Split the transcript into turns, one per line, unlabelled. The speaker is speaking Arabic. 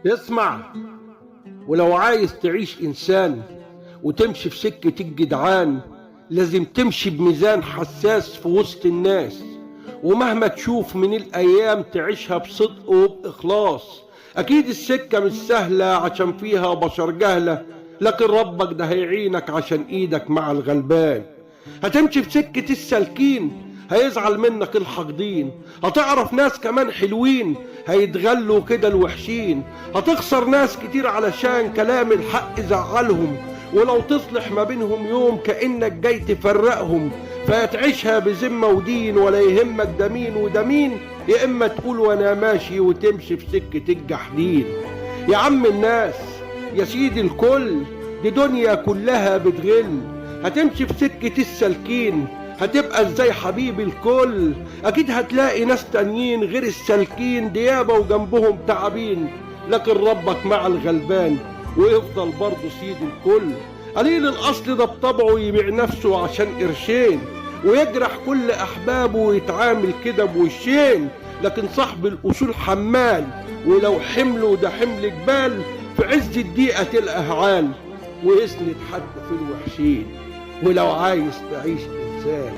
اسمع، ولو عايز تعيش إنسان وتمشي في سكة الجدعان، لازم تمشي بميزان حساس في وسط الناس، ومهما تشوف من الأيام تعيشها بصدق وبإخلاص. أكيد السكة مش سهلة عشان فيها بشر جهلة، لكن ربك ده هيعينك عشان إيدك مع الغلبان. هتمشي في سكة السالكين هيزعل منك الحاقدين، هتعرف ناس كمان حلوين هيتغلوا كده الوحشين، هتخسر ناس كتير علشان كلام الحق زعلهم، ولو تصلح ما بينهم يوم كأنك جاي تفرقهم. فهتعيشها بذمة ودين ولا يهمك ده مين وده مين، يا إما تقول وأنا ماشي وتمشي في سكة الجحدين. يا عم الناس، يا سيدي الكل، دي دنيا كلها بتغل. هتمشي في سكة السالكين هتبقى ازاي حبيب الكل؟ اكيد هتلاقي ناس تانيين غير السالكين ديابة وجنبهم تعابين، لكن ربك مع الغلبان ويفضل برضه سيد الكل. قليل الاصل ده بطبعه يبيع نفسه عشان قرشين، ويجرح كل احبابه ويتعامل كده بوشين، لكن صاحب الاصول حمال، ولو حمله ده حمل جبال في عز الدقيقة تلقى هعان، ويسند حد في الوحشين. ولو عايز تعيش إنسان